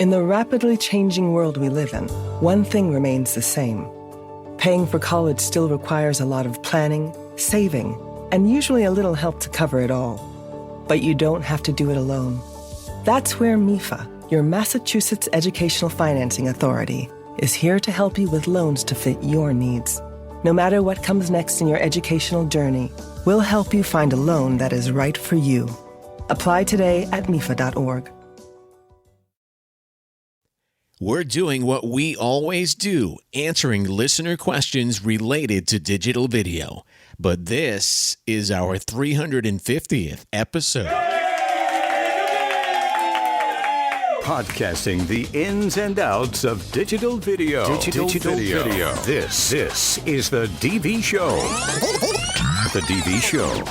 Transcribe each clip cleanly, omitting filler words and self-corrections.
In the rapidly changing world we live in, one thing remains the same. Paying for college still requires a lot of planning, saving, and usually a little help to cover it all. But you don't have to do it alone. That's where MEFA, your Massachusetts Educational Financing Authority, is here to help you with loans to fit your needs. No matter what comes next in your educational journey, we'll help you find a loan that is right for you. Apply today at MEFA.org. We're doing what we always do, answering listener questions related to digital video. But this is our 350th episode. Podcasting the ins and outs of digital video. Digital video. This is the DV Show. The DV Show.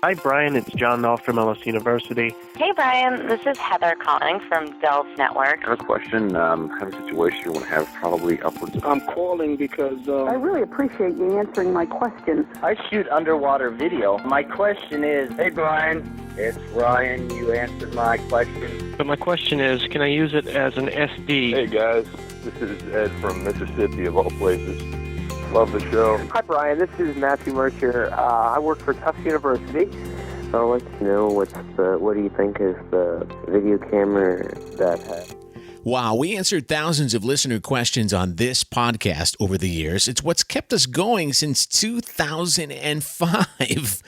Hi, Brian. It's John Knopf from Ellis University. Hey, Brian. This is Heather calling from Dell's Network. I have a question. I have a situation you want to have probably upwards of... I'm calling because... I really appreciate you answering my question. I shoot underwater video. My question is... Hey, Brian. It's Ryan. You answered my question. But my question is, can I use it as an SD? Hey, guys. This is Ed from Mississippi, of all places. Love the show. Hi, Brian. This is Matthew Mercer. I work for Tufts University. I'd like to know what do you think is the video camera that has... Wow, we answered thousands of listener questions on this podcast over the years. It's what's kept us going since 2005.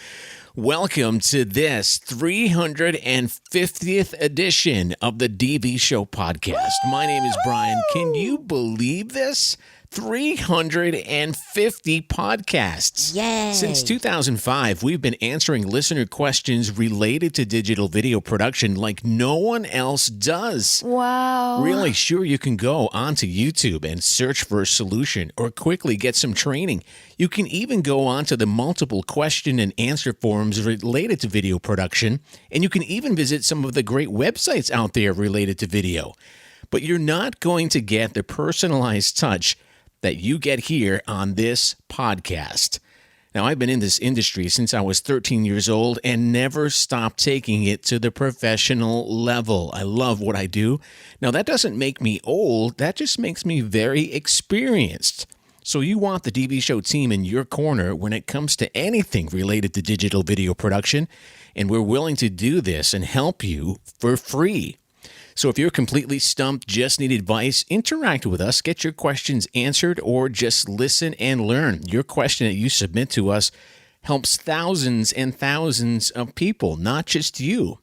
Welcome to this 350th edition of the DV Show podcast. My name is Brian. Can you believe this? 350 podcasts. Yay. Since 2005, we've been answering listener questions related to digital video production like no one else does. Wow. Really, sure, you can go onto YouTube and search for a solution or quickly get some training. You can even go onto the multiple question and answer forums related to video production, and you can even visit some of the great websites out there related to video. But you're not going to get the personalized touch that you get here on this podcast. Now, I've been in this industry since I was 13 years old and never stopped taking it to the professional level. I love what I do. Now, that doesn't make me old. That just makes me very experienced. So you want the DV Show team in your corner when it comes to anything related to digital video production, and we're willing to do this and help you for free. So if you're completely stumped, just need advice, interact with us, get your questions answered, or just listen and learn. Your question that you submit to us helps thousands and thousands of people, not just you.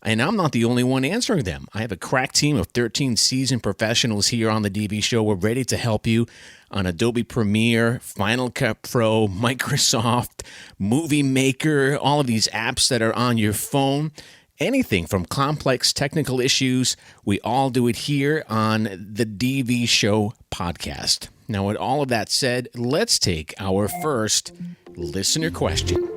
And I'm not the only one answering them. I have a crack team of 13 seasoned professionals here on the DV Show. We're ready to help you on Adobe Premiere, Final Cut Pro, Microsoft, Movie Maker, all of these apps that are on your phone. Anything from complex technical issues, we all do it here on the DV Show podcast. Now, with all of that said, let's take our first listener question.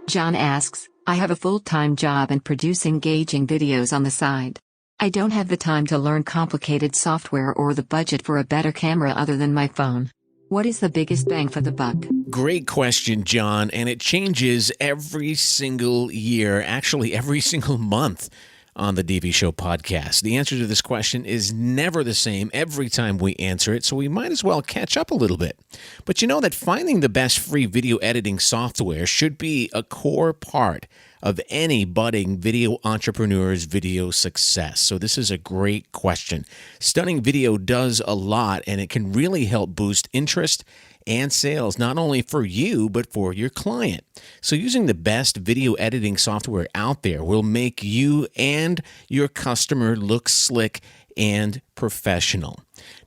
John asks, I have a full-time job and produce engaging videos on the side. I don't have the time to learn complicated software or the budget for a better camera other than my phone. What is the biggest bang for the buck? Great question, John, and it changes every single year, actually every single month on the DV Show podcast. The answer to this question is never the same every time we answer it, so we might as well catch up a little bit. But you know that finding the best free video editing software should be a core part of any budding video entrepreneur's video success. So this is a great question. Stunning Video does a lot, and it can really help boost interest and sales, not only for you, but for your client. So using the best video editing software out there will make you and your customer look slick and professional.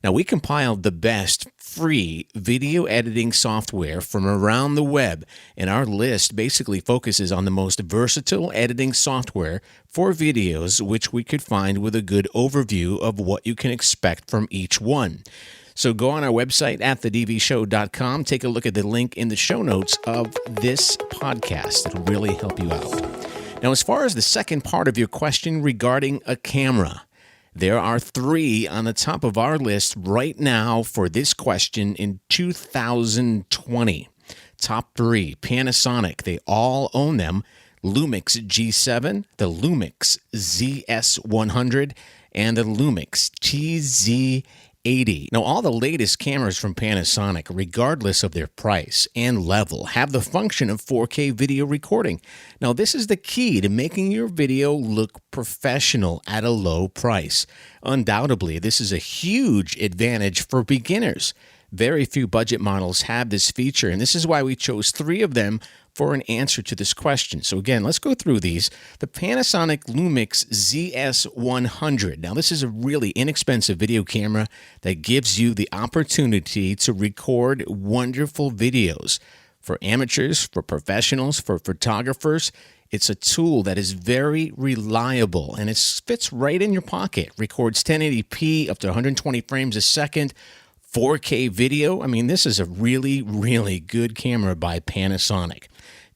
Now, we compiled the best free video editing software from around the web, and our list basically focuses on the most versatile editing software for videos, which we could find with a good overview of what you can expect from each one. So go on our website at thedvshow.com, take a look at the link in the show notes of this podcast. It'll really help you out. Now, as far as the second part of your question regarding a camera, there are 3 on the top of our list right now for this question in 2020. top three, Panasonic, they all own them. Lumix G7, the Lumix ZS100, and the Lumix TZ80. Now, all the latest cameras from Panasonic, regardless of their price and level, have the function of 4K video recording. Now, this is the key to making your video look professional at a low price. Undoubtedly, this is a huge advantage for beginners. Very few budget models have this feature, and this is why we chose 3 of them for an answer to this question. So again, let's go through these. The Panasonic Lumix ZS100. Now, this is a really inexpensive video camera that gives you the opportunity to record wonderful videos. For amateurs, for professionals, for photographers, it's a tool that is very reliable, and it fits right in your pocket. Records 1080p up to 120 frames a second. 4K video. I mean, this is a really, really good camera by Panasonic.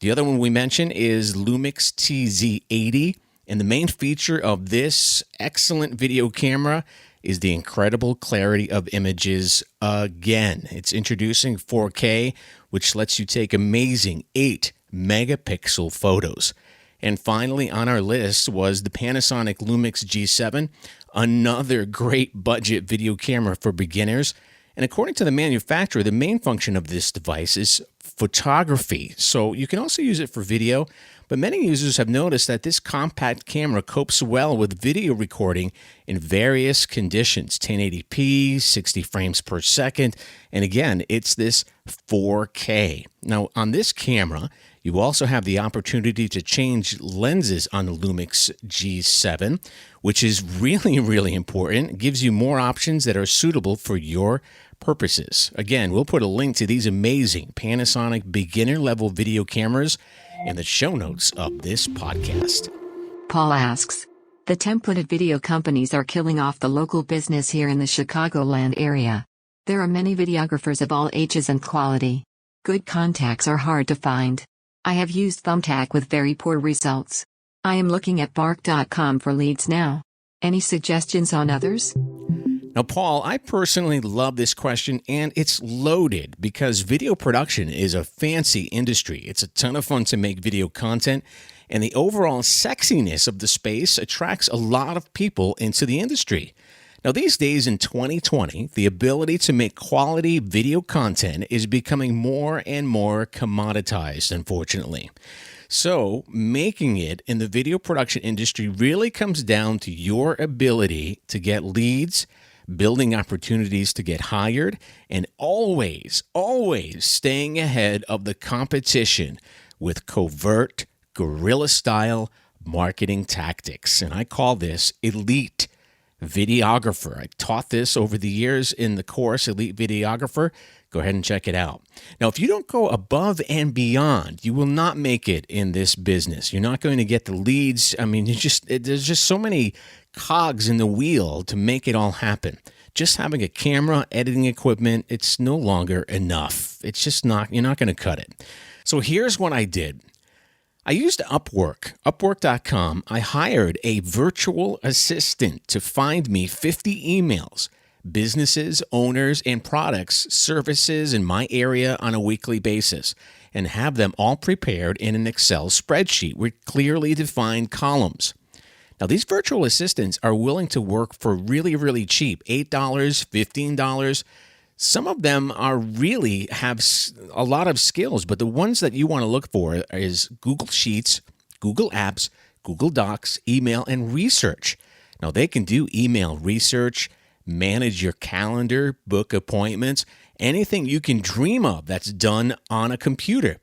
The other one we mentioned is Lumix TZ80, and the main feature of this excellent video camera is the incredible clarity of images again. It's introducing 4K, which lets you take amazing 8-megapixel photos. And finally on our list was the Panasonic Lumix G7, another great budget video camera for beginners. And according to the manufacturer, the main function of this device is photography. So you can also use it for video, but many users have noticed that this compact camera copes well with video recording in various conditions, 1080p, 60 frames per second, and again, it's this 4K. Now, on this camera, you also have the opportunity to change lenses on the Lumix G7, which is really, really important. It gives you more options that are suitable for your purposes. Again, we'll put a link to these amazing Panasonic beginner-level video cameras in the show notes of this podcast. Paul asks, the templated video companies are killing off the local business here in the Chicagoland area. There are many videographers of all ages and quality. Good contacts are hard to find. I have used Thumbtack with very poor results. I am looking at Bark.com for leads now. Any suggestions on others? Now, Paul, I personally love this question, and it's loaded because video production is a fancy industry. It's a ton of fun to make video content, and the overall sexiness of the space attracts a lot of people into the industry. Now, these days in 2020, the ability to make quality video content is becoming more and more commoditized, unfortunately. So, making it in the video production industry really comes down to your ability to get leads, building opportunities to get hired, and always staying ahead of the competition with covert, guerrilla-style marketing tactics. And I call this elite videographer. I taught this over the years in the course Elite Videographer. Go ahead and check it out. Now, if you don't go above and beyond, you will not make it in this business. You're not going to get the leads. I mean, there's just so many cogs in the wheel to make it all happen. Just having a camera, editing equipment, it's no longer enough. It's just not, you're not going to cut it. So here's what I did. I used Upwork.com. I hired a virtual assistant to find me 50 emails, businesses, owners, and products, services in my area on a weekly basis, and have them all prepared in an Excel spreadsheet with clearly defined columns. Now, these virtual assistants are willing to work for really, really cheap, $8, $15. Some of them are really have a lot of skills, but the ones that you want to look for is Google Sheets, Google Apps, Google Docs, email, and research. Now, they can do email research, manage your calendar, book appointments, anything you can dream of that's done on a computer.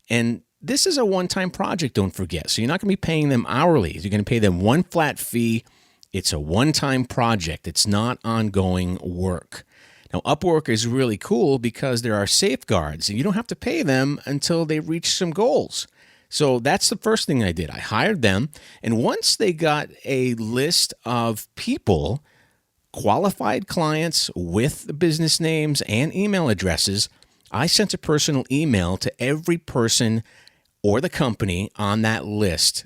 And this is a one-time project, don't forget. So you're not going to be paying them hourly. You're going to pay them one flat fee. It's a one-time project. It's not ongoing work. Now, Upwork is really cool because there are safeguards, and you don't have to pay them until they reach some goals. So that's the first thing I did. I hired them, and once they got a list of people, qualified clients with the business names and email addresses, I sent a personal email to every person or the company on that list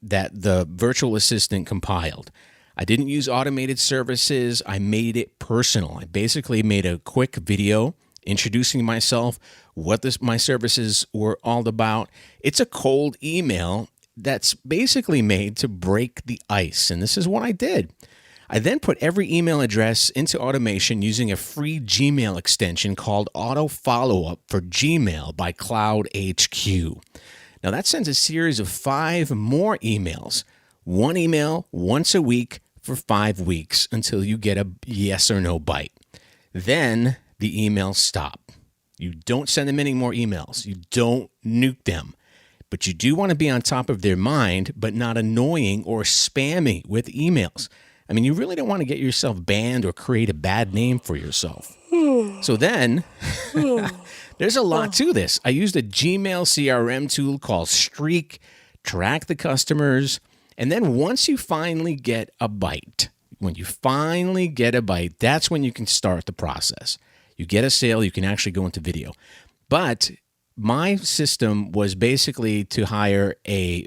that the virtual assistant compiled. I didn't use automated services. I made it personal. I basically made a quick video introducing myself, what my services were all about. It's a cold email that's basically made to break the ice, and this is what I did. I then put every email address into automation using a free Gmail extension called Auto Follow-Up for Gmail by Cloud HQ. Now that sends a series of 5 more emails, one email once a week for 5 weeks until you get a yes or no bite. Then the emails stop. You don't send them any more emails. You don't nuke them. But you do want to be on top of their mind, but not annoying or spammy with emails. I mean, you really don't want to get yourself banned or create a bad name for yourself. So then, there's a lot to this. I used a Gmail CRM tool called Streak, track the customers, and then once you finally get a bite, that's when you can start the process. You get a sale, you can actually go into video. But my system was basically to hire a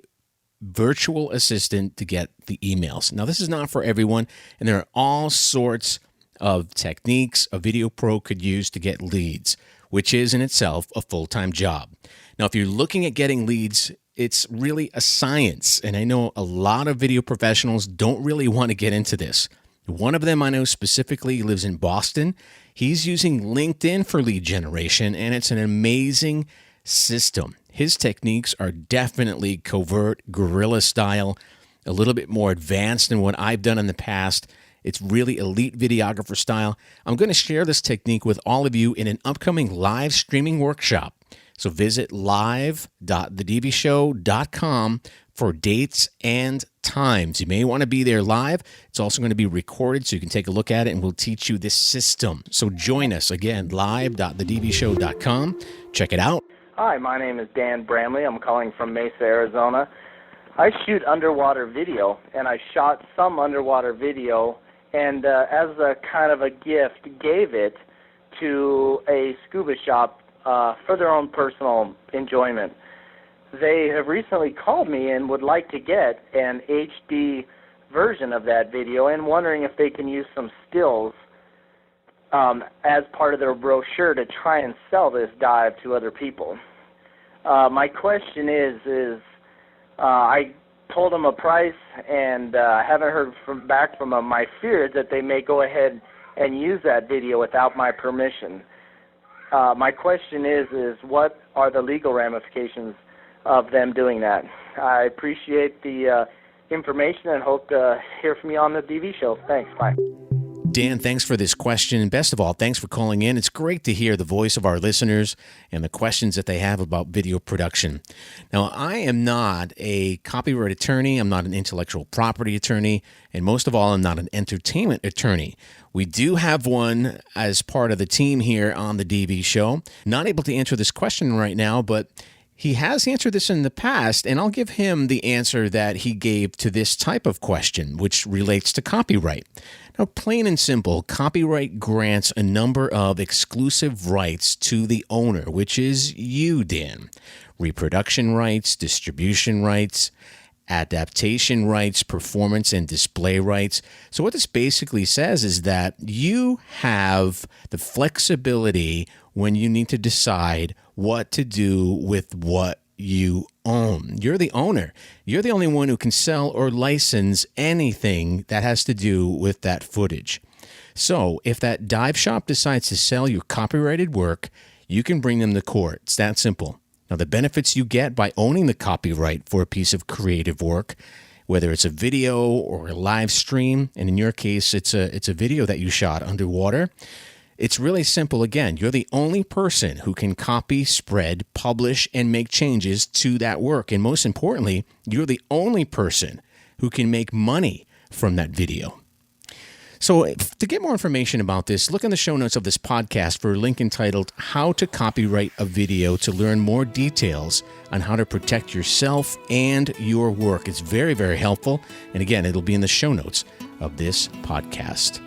virtual assistant to get the emails. Now, this is not for everyone, and there are all sorts of techniques a video pro could use to get leads, which is in itself a full-time job. Now, if you're looking at getting leads, it's really a science, and I know a lot of video professionals don't really want to get into this. One of them I know specifically lives in Boston. He's using LinkedIn for lead generation, and it's an amazing system. His techniques are definitely covert, guerrilla style, a little bit more advanced than what I've done in the past. It's really elite videographer style. I'm going to share this technique with all of you in an upcoming live streaming workshop. So visit live.thedvshow.com for dates and times. You may want to be there live. It's also going to be recorded so you can take a look at it, and we'll teach you this system. So join us again, live.thedvshow.com. Check it out. Hi, my name is Dan Bramley. I'm calling from Mesa, Arizona. I shoot underwater video, and I shot some underwater video, and as a kind of a gift, gave it to a scuba shop for their own personal enjoyment. They have recently called me and would like to get an HD version of that video and wondering if they can use some stills as part of their brochure to try and sell this dive to other people. My question is I told them a price and haven't heard back from them. My fear is that they may go ahead and use that video without my permission. My question is what are the legal ramifications of them doing that? I appreciate the information and hope to hear from you on the DV show. Thanks. Bye. Dan, thanks for this question. And best of all, thanks for calling in. It's great to hear the voice of our listeners and the questions that they have about video production. Now, I am not a copyright attorney. I'm not an intellectual property attorney. And most of all, I'm not an entertainment attorney. We do have one as part of the team here on the DV show. Not able to answer this question right now, but he has answered this in the past, and I'll give him the answer that he gave to this type of question, which relates to copyright. Now, plain and simple, copyright grants a number of exclusive rights to the owner, which is you, Dan. Reproduction rights, distribution rights, adaptation rights, performance and display rights. So what this basically says is that you have the flexibility when you need to decide what to do with what you own. You're the owner. You're the only one who can sell or license anything that has to do with that footage. So if that dive shop decides to sell your copyrighted work, you can bring them to court. It's that simple. Now, the benefits you get by owning the copyright for a piece of creative work, whether it's a video or a live stream, and in your case, it's a video that you shot underwater, it's really simple. Again, you're the only person who can copy, spread, publish, and make changes to that work. And most importantly, you're the only person who can make money from that video. So to get more information about this, look in the show notes of this podcast for a link entitled How to Copyright a Video to learn more details on how to protect yourself and your work. It's very, very helpful. And again, it'll be in the show notes of this podcast.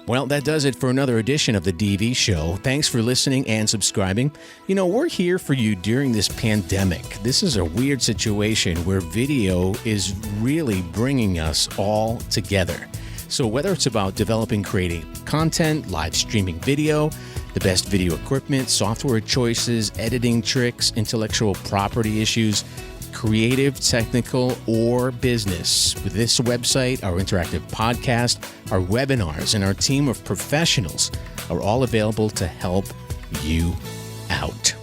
Well, that does it for another edition of the DV Show. Thanks for listening and subscribing. You know, we're here for you during this pandemic. This is a weird situation where video is really bringing us all together. So whether it's about developing creative content, live streaming video, The best video equipment, software choices, editing tricks, intellectual property issues, creative, technical, or business. With this website, our interactive podcast, our webinars, and our team of professionals are all available to help you out.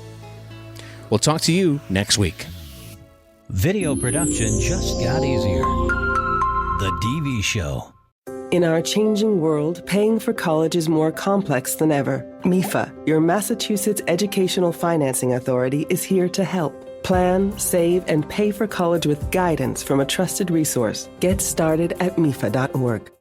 We'll talk to you next week. Video production just got easier. The DV Show. In our changing world, paying for college is more complex than ever. MEFA, your Massachusetts Educational Financing Authority, is here to help. Plan, save, and pay for college with guidance from a trusted resource. Get started at MEFA.org.